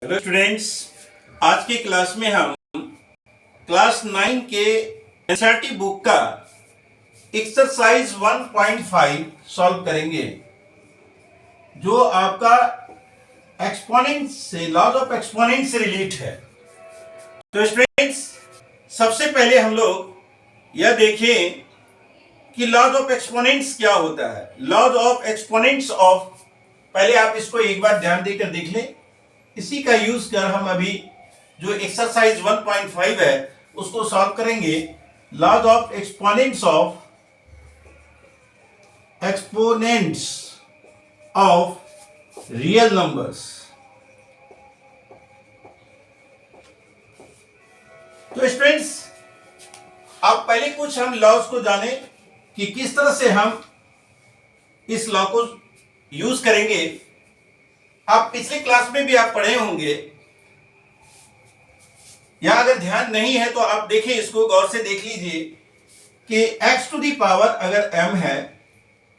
Hello students, आज की class में हम क्लास 9 के एनसीईआरटी बुक का एक्सरसाइज 1.5 सॉल्व करेंगे, जो आपका एक्सपोनेंट से लॉज ऑफ एक्सपोनेंट से रिलेट है। तो स्टूडेंट्स, सबसे पहले हम लोग यह देखें कि लॉज ऑफ एक्सपोनेंट्स क्या होता है। लॉज ऑफ एक्सपोनेंट्स ऑफ, पहले आप इसको एक बार ध्यान देकर देख लें। इसी का यूज कर हम अभी जो एक्सरसाइज 1.5 है उसको सॉल्व करेंगे। Laws of exponents of real numbers. तो स्टूडेंट्स, आप पहले कुछ हम लॉज को जाने कि किस तरह से हम इस लॉ को यूज करेंगे। आप पिछले क्लास में भी आप पढ़े होंगे, या अगर ध्यान नहीं है तो आप देखें, इसको गौर से देख लीजिए कि x टू दी पावर अगर m है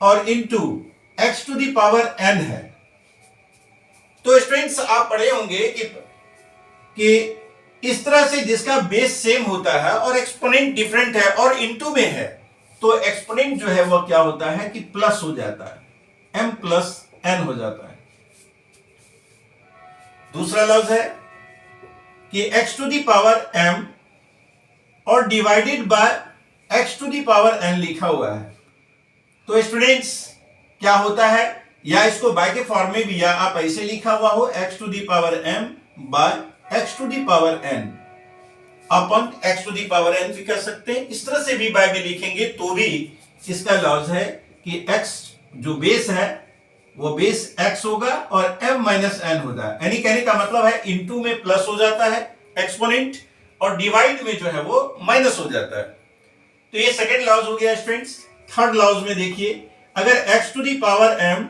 और into x to the power n है, तो स्टूडेंट्स आप पढ़े होंगे कि इस तरह से जिसका बेस सेम होता है और एक्सपोनेंट डिफरेंट है और इनटू में है, तो एक्सपोनेंट जो है वो क्या होता है कि प्लस हो जाता है, m प्लस n हो जाता है। दूसरा लफ्ज है कि x to the power m और divided by x to the power n लिखा हुआ है। तो स्टूडेंट्स क्या होता है, या इसको बाय के फॉर्म में भी, या आप ऐसे लिखा हुआ हो x to the power m by x to the power n अपन x to the power n भी कर सकते हैं। इस तरह से भी बाय में लिखेंगे तो भी इसका लॉज है कि x जो बेस है वो बेस x होगा और m माइनस n होगा। यानी कहने का मतलब है इनटू में प्लस हो जाता है एक्सपोनेंट और डिवाइड में जो है वो माइनस हो जाता है। तो ये सेकंड लॉज हो गया स्टूडेंट्स। थर्ड लॉज में देखिए, अगर x to the power m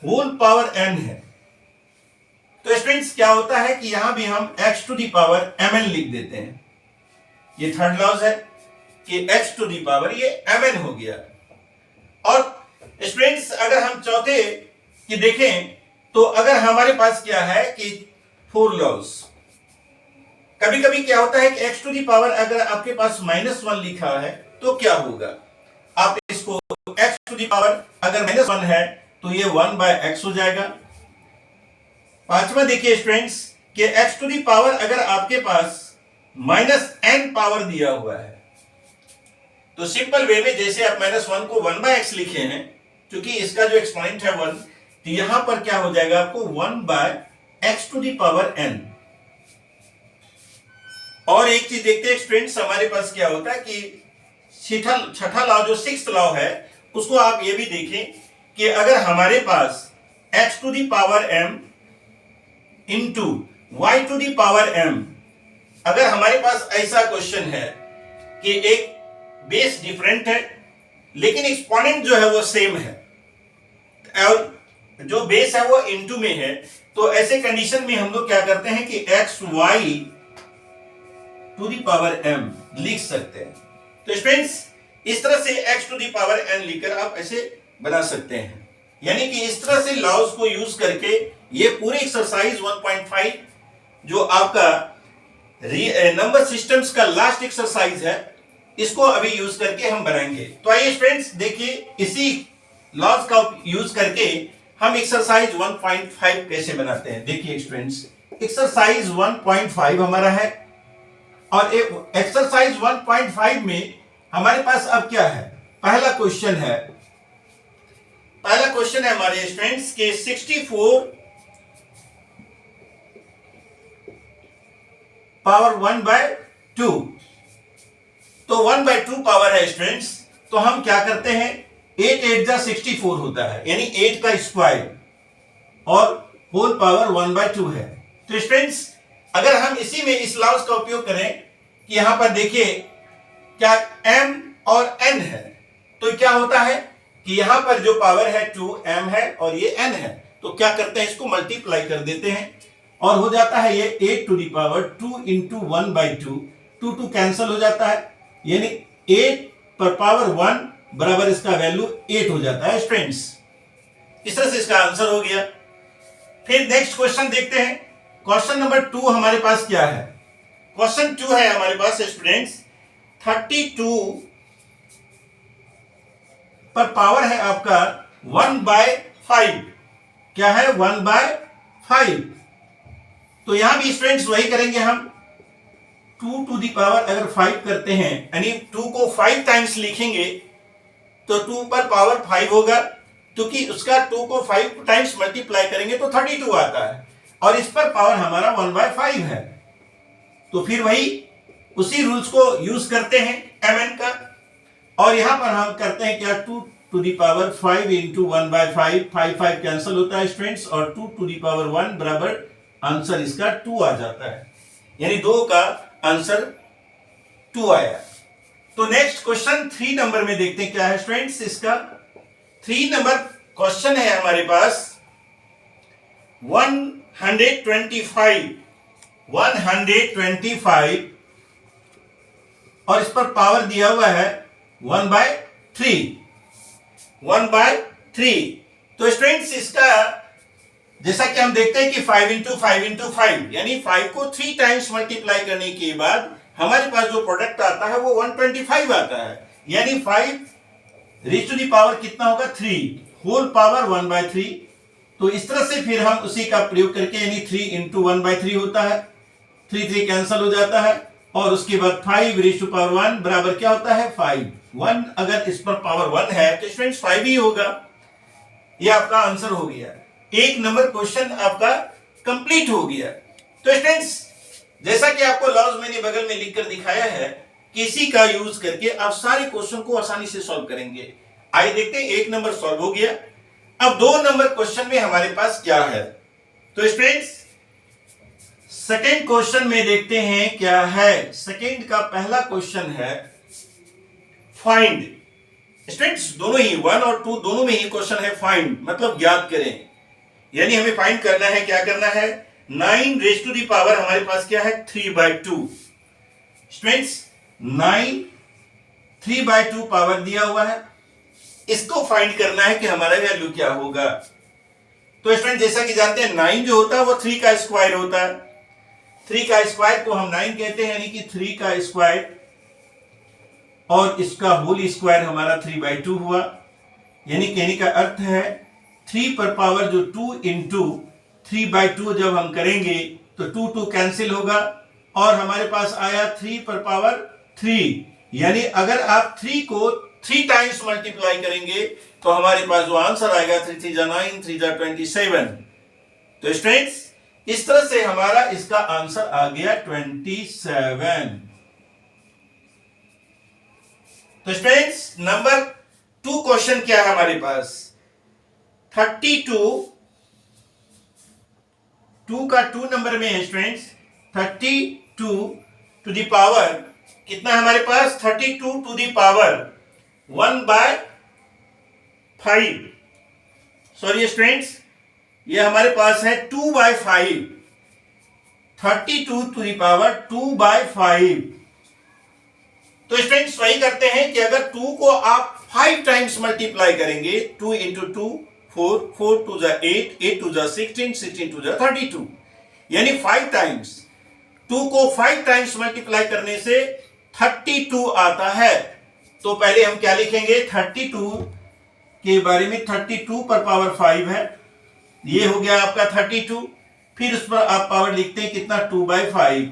whole power n है, तो स्टूडेंट्स क्या होता है कि यहां भी हम x to the power mn लिख देते हैं। ये थर्ड लॉज है कि x टू दी पावर ये mn हो गया। और स्टूडेंट्स अगर हम चौथे कि देखें तो अगर हमारे पास क्या है कि फोर लॉज, कभी कभी क्या होता है कि x टू दी पावर अगर आपके पास -1 लिखा है तो क्या होगा, आप इसको x टू दी पावर अगर -1 है तो ये 1/x हो जाएगा। पांचवा देखिए स्टूडेंट्स कि x टू दी पावर अगर आपके पास -n पावर दिया हुआ है, तो सिंपल वे में जैसे आप -1 को 1/x लिखे हैं, क्योंकि इसका जो एक्सपोनेंट है 1, तो यहां पर क्या हो जाएगा आपको 1/x to the power n। और एक चीज देखते हैं स्टूडेंट्स, हमारे पास क्या होता है कि छठा लॉ जो सिक्स्थ लॉ है उसको आप ये भी देखें कि अगर हमारे पास x to the power m into y to the power m, अगर हमारे पास ऐसा क्वेश्चन है कि एक बेस डिफरेंट है लेकिन एक्सपोनेंट जो है वो सेम है और जो बेस है वो इनटू में है, तो ऐसे कंडीशन में हम लोग क्या करते हैं कि x y to the power m लिख सकते हैं। तो स्टूडेंट्स इस तरह से x to the power n लिखकर आप ऐसे बना सकते हैं। यानी कि इस तरह से लॉज को यूज करके ये पूरे एक्सरसाइज 1.5 जो आपका नंबर सिस्टम्स का लास्ट एक्सरसाइज है, इसको अभी यूज करके हम बनाएंगे। तो आइए स्टूडेंट्स देखिए, इसी लॉज का यूज करके हम एक्सरसाइज 1.5 कैसे बनाते हैं। देखिए स्टूडेंट्स, एक्सरसाइज 1.5 हमारा है और एक्सरसाइज 1.5 में हमारे पास अब क्या है, पहला क्वेश्चन है हमारे स्टूडेंट्स के 64 पावर 1/2। तो 1/2 पावर है स्टूडेंट्स, तो हम क्या करते हैं, 8 8 जा 64 होता है, यानी 8 का स्क्वायर और होल पावर 1/2 है। तो स्टूडेंट्स अगर हम इसी में इस लॉज का उपयोग करें कि यहां पर देखिए क्या m और n है, तो क्या होता है कि यहां पर जो पावर है 2m है और ये n है, तो क्या करते हैं इसको मल्टीप्लाई कर देते हैं और हो जाता है ये 8 to the power 2 into 1/2, 2 cancel हो जाता है, यानी 8 पर पावर 1 बराबर इसका वैल्यू 8 हो जाता है स्टूडेंट्स। इस तरह से इसका आंसर हो गया। फिर नेक्स्ट क्वेश्चन देखते हैं क्वेश्चन नंबर 2 हमारे पास क्या है? क्वेश्चन 2 है हमारे पास स्टूडेंट्स 32 पर पावर है आपका 1/5। क्या है? 1/5। तो यहां भी स्टूडेंट्स वही करेंगे हम, 2 टू दी पावर अगर 5 करते हैं, यानी 2 को 5 टाइम्स लिखेंगे तो 2 पर पावर 5 होगा, क्योंकि उसका 2 को 5 टाइम्स मल्टीप्लाई करेंगे तो 32 आता है, और इस पर पावर हमारा 1/5 है। तो फिर वही उसी रूल्स को यूज करते हैं mn का, और यहां पर हम करते हैं क्या, 2 to the power 5 into 1/5, 5 cancel होता है स्टूडेंट्स, और 2 टू दी पावर 1 बराबर आंसर इसका 2 आ जाता है, यानी 2 का आंसर 2 आया। तो नेक्स्ट क्वेश्चन 3 नंबर में देखते हैं क्या है स्टूडेंट्स। इसका 3 नंबर क्वेश्चन है हमारे पास 125 और इस पर पावर दिया हुआ है 1/3। तो स्टूडेंट्स इसका जैसा कि हम देखते हैं कि 5 इंटू 5 यानी 5 को 3 टाइम्स मल्टीप्लाई करने के बाद हमारे पास जो प्रोडक्ट आता है वो 125 आता है, यानी 5 रेज़ टू दी पावर कितना होगा, 3 होल पावर 1/3। तो इस तरह से फिर हम उसी का प्रयोग करके, यानी 3 इंटू 1/3 होता है, 3 कैंसिल हो जाता है, और उसके बाद 5 रेज़ टू पावर 1 बराबर क्या होता है, 5। 1 अगर इस पर पावर 1 है तो स्टूडेंट्स 5 ही होगा। ये आपका आंसर हो गया। 1 नंबर क्वेश्चन आपका कंप्लीट हो गया। तो स्टूडेंट्स जैसा कि आपको लॉज मैंने बगल में लिखकर दिखाया है, किसी का यूज करके आप सारे क्वेश्चन को आसानी से सॉल्व करेंगे। आइए देखते हैं, 1 नंबर सॉल्व हो गया। अब 2 नंबर क्वेश्चन में हमारे पास क्या है। तो स्टूडेंट्स सेकेंड क्वेश्चन में देखते हैं क्या है। सेकेंड का पहला क्वेश्चन है फाइंड। स्टूडेंट्स दोनों ही 1 और 2 दोनों में ही क्वेश्चन है फाइंड, मतलब ज्ञात करें, यानी हमें फाइंड करना है। क्या करना है, 9 रेज़ टू दी पावर हमारे पास क्या है, 3/2। स्टूडेंट्स 9 3/2 पावर दिया हुआ है, इसको फाइंड करना है कि हमारा वैल्यू क्या होगा। तो स्टूडेंट जैसा कि जानते हैं 9 जो होता है वो 3 का स्क्वायर होता है। 3 का स्क्वायर को हम 9 कहते हैं, यानी कि 3 का स्क्वायर और इसका होल स्क्वायर हमारा 3/2 हुआ। यानी कहने का अर्थ है 3 पर पावर जो 2 इंटू 3/2 जब हम करेंगे तो 2 कैंसिल होगा, और हमारे पास आया 3 पर पावर 3। यानी अगर आप 3 को 3 टाइम्स मल्टीप्लाई करेंगे तो हमारे पास जो आंसर आएगा 3 3 जा 9, 3 जा 27। तो स्टूडेंट्स इस तरह से हमारा इसका आंसर आ गया 27। तो स्टूडेंट्स नंबर 2 क्वेश्चन क्या है हमारे पास, 32 2 का 2 नंबर में है स्टूडेंट्स, 32 टू दी पावर कितना है हमारे पास, 32 to the power 1/5। Sorry students ये हमारे पास है 2/5, 32 टू दी पावर 2/5। तो स्टूडेंट्स वही करते हैं कि अगर 2 को आप 5 टाइम्स मल्टीप्लाई करेंगे, 2 इंटू 2 4, 4 2 जा 8, 8 2 जा 16, 16 2 जा 32, यानी 5 टाइम्स। 2 को 5 टाइम्स मल्टीप्लाई करने से 32 आता है। तो पहले हम क्या लिखेंगे, 32 के बारे में, 32 पर पावर 5 है, ये हो गया आपका 32। फिर उस पर आप पावर लिखते हैं कितना, 2/5।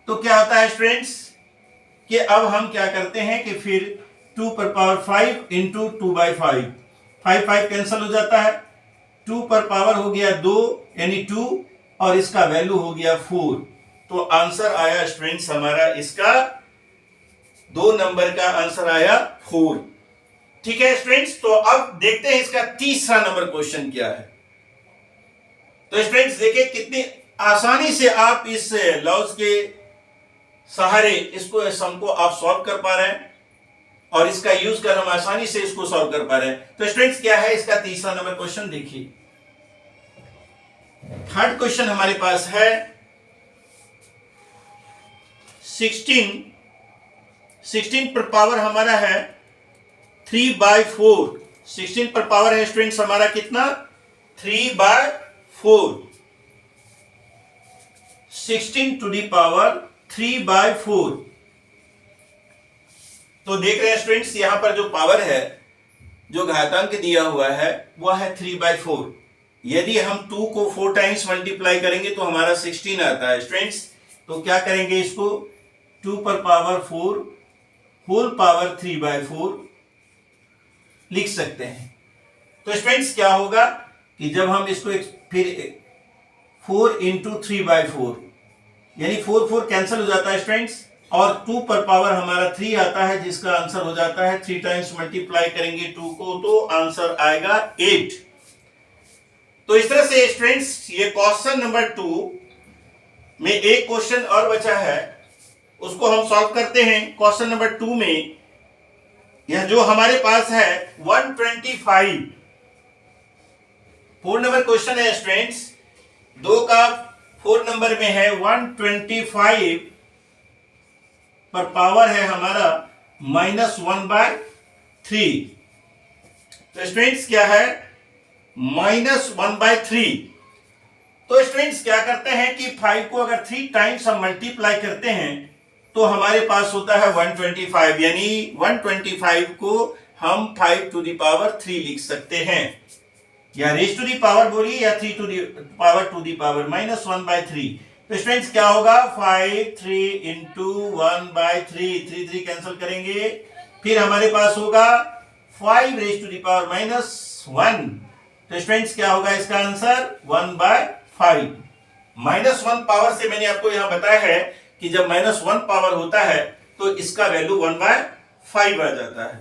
तो क्या होता है स्टूडेंट्स कि अब हम क्या करते हैं कि फिर 2 पर पावर 5 इंटू 2/5, 5 कैंसिल हो जाता है, 2 पर पावर हो गया 2 यानी 2, और इसका वैल्यू हो गया 4। तो आंसर आया स्टूडेंट्स हमारा इसका 2 नंबर का आंसर आया 4। ठीक है स्टूडेंट्स, तो अब देखते हैं इसका तीसरा नंबर क्वेश्चन क्या है। तो स्टूडेंट्स देखिए कितनी आसानी से आप इस लॉज के सहारे इसको सम को आप सॉल्व कर पा रहे हैं, और इसका यूज कर हम आसानी से इसको सॉल्व कर पा रहे हैं। तो स्टूडेंट्स क्या है इसका तीसरा नंबर क्वेश्चन, देखिए थर्ड क्वेश्चन हमारे पास है 16 पर पावर हमारा है 3/4। 16 पर पावर है स्टूडेंट्स हमारा कितना, 3/4। 16 टू दी पावर 3/4। तो देख रहे हैं स्टूडेंट्स, यहां पर जो पावर है, जो घातांक दिया हुआ है, वह है 3/4। यदि हम 2 को 4 टाइम्स मल्टीप्लाई करेंगे तो हमारा 16 आता है स्टूडेंट्स। तो क्या करेंगे, इसको 2 पर पावर 4 होल पावर 3/4 लिख सकते हैं। तो स्टूडेंट्स क्या होगा कि जब हम इसको फिर 4 इंटू 3/4 यानी 4 कैंसिल हो जाता है स्टूडेंट्स, और 2 पर पावर हमारा 3 आता है, जिसका आंसर हो जाता है 3 टाइम्स मल्टीप्लाई करेंगे 2 को तो आंसर आएगा 8। तो इस तरह से स्टूडेंट्स ये क्वेश्चन नंबर 2 में एक क्वेश्चन और बचा है, उसको हम सॉल्व करते हैं। क्वेश्चन नंबर 2 में यह जो हमारे पास है 125 4 नंबर क्वेश्चन है स्टूडेंट्स, 2 का 4 नंबर में है 125 पर पावर है हमारा -1/3। तो स्टूडेंट्स क्या है, -1/3। तो स्टूडेंट्स क्या करते हैं कि 5 को अगर 3 टाइम्स हम मल्टीप्लाई करते हैं तो हमारे पास होता है 125, यानी 125 को हम 5 टू दी पावर 3 लिख सकते हैं, या रेज टू दी पावर बोलिए या 3 to the power to the power -1/3। तो स्टूडेंट्स क्या होगा, 5 3 इंटू 1/3, 3 कैंसिल करेंगे, फिर हमारे पास होगा 5 रेज टू दी पावर -1। तो स्टूडेंट्स क्या होगा इसका आंसर 1/5। -1 पावर से मैंने आपको यहां बताया है कि जब -1 पावर होता है तो इसका वैल्यू 1/5 आ जाता है।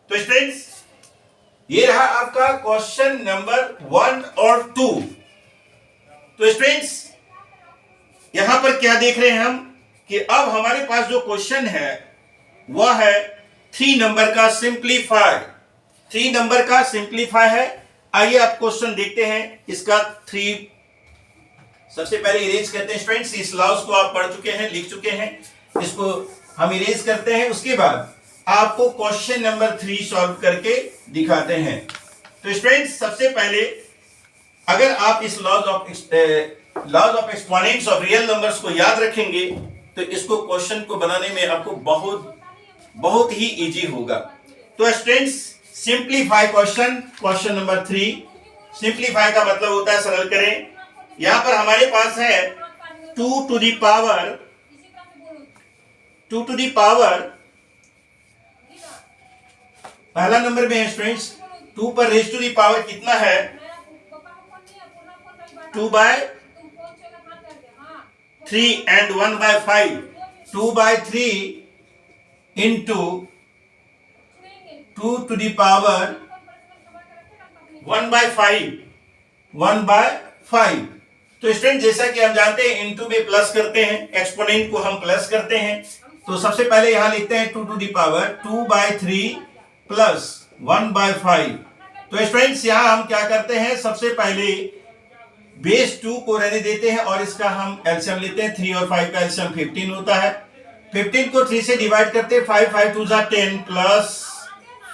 तो स्टूडेंट्स ये रहा आपका क्वेश्चन नंबर 1 और 2। तो स्टूडेंट्स यहां पर क्या देख रहे हैं हम कि अब हमारे पास जो क्वेश्चन है वह है 3 नंबर का सिंप्लीफाई। 3 नंबर का सिंप्लीफाई है। आइए आप क्वेश्चन देखते हैं। इसका 3 सबसे पहले इरेज करते हैं स्टूडेंट्स। इस लॉज को आप पढ़ चुके हैं, लिख चुके हैं, इसको हम इरेज करते हैं। उसके बाद आपको क्वेश्चन नंबर 3 सॉल्व करके दिखाते हैं। तो स्टूडेंट्स सबसे पहले अगर आप इस laws of exponents of real numbers को याद रखेंगे तो इसको क्वेश्चन को बनाने में आपको बहुत ही इजी होगा। तो students simplify question number 3। Simplify का मतलब होता है सरल करें। यहां पर हमारे पास है 2 टू दी पावर पहला नंबर में है स्टूडेंट्स, 2 पर रेज टू दी पावर कितना है 2/3 and 1/5। 2/3 into 2 to the power 1/5। तो स्टूडेंट जैसा कि हम जानते हैं इनटू में प्लस करते हैं, एक्सपोनेंट को हम प्लस करते हैं। तो सबसे पहले यहां लिखते हैं 2 टू दी पावर 2/3 प्लस 1/5। तो स्टूडेंट्स यहां हम क्या करते हैं, सबसे पहले बेस 2 को रहने देते हैं और इसका हम एलसीएम लेते हैं। 3 और 5 का एलसीएम 15 होता है। 15 को 3 से डिवाइड करते हैं। 5 5 2 10 प्लस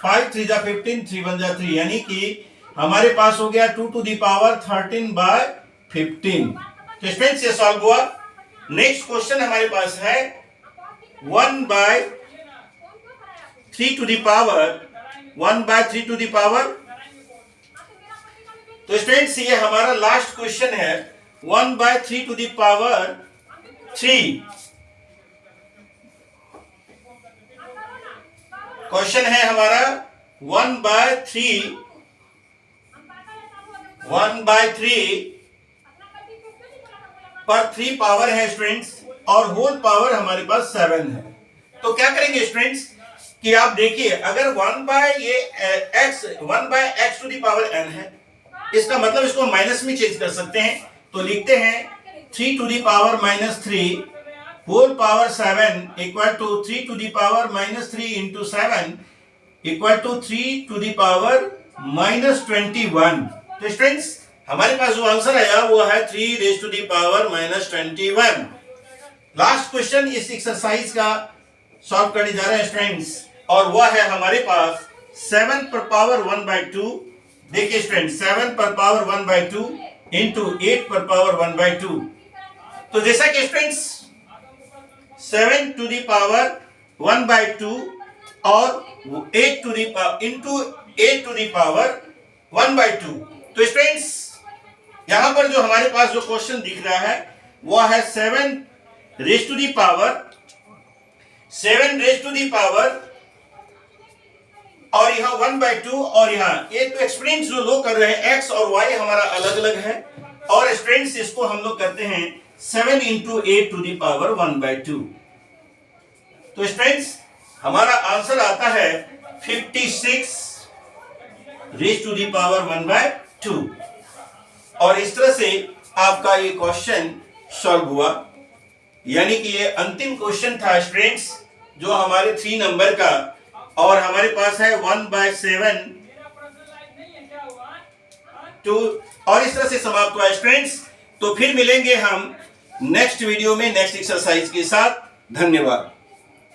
5 3 15, 3 1 3, यानी कि हमारे पास हो गया 2 टू दी पावर 13/15। तो स्टूडेंट्स ये सॉल्व हुआ। नेक्स्ट क्वेश्चन हमारे पास है 1/3 to the power 1/3 to the power. तो स्टूडेंट्स ये हमारा लास्ट क्वेश्चन है 1/3 टू दी पावर 3। क्वेश्चन है हमारा 1/3 पर 3 पावर है स्टूडेंट्स, और होल पावर हमारे पास 7 है। तो क्या करेंगे स्टूडेंट्स कि आप देखिए, अगर 1/x to the power n है, इसका मतलब इसको माइनस में चेंज कर सकते हैं। तो लिखते हैं 3 to the power -3 whole power 7 equal to 3 to the power -3 into 7 equal to 3 to the power -21। तो स्टूडेंट्स हमारे पास जो आंसर आया वो है 3 raise to the power -21। Last question इस एक्सरसाइज का सॉल्व करने जा रहे हैं स्टूडेंट्स, और वह है हमारे पास 7 पर पावर 1/2। देखिए स्टूडेंट 7 पर पावर 1/2 इंटू 8 पर पावर 1/2। तो जैसा कि स्टूडेंट्स 7 टू द पावर 1/2 और 8 to the power into 8 to the power 1/2। तो स्टूडेंट्स यहां पर जो हमारे पास जो क्वेश्चन दिख रहा है वो है 7 रेज टू द पावर और यहाँ 1/2 और यहाँ ये तो एक्सपेरिमेंट जो लोग कर रहे हैं x और y हमारा अलग अलग है और स्टूडेंट्स इसको हम लोग करते हैं 7 इंटू 8 टू द पावर 1/2। तो स्टूडेंट्स हमारा आंसर आता है 56 रेज टू द पावर 1/2 और इस तरह से आपका ये क्वेश्चन सॉल्व हुआ। यानी कि ये अंतिम क्वेश्चन था स्टूडेंट्स जो हमारे 3 नंबर का और हमारे पास है 1/7 टू और इस तरह से समाप्त हुआ स्टूडेंट्स। तो फिर मिलेंगे हम नेक्स्ट वीडियो में नेक्स्ट एक्सरसाइज के साथ। धन्यवाद।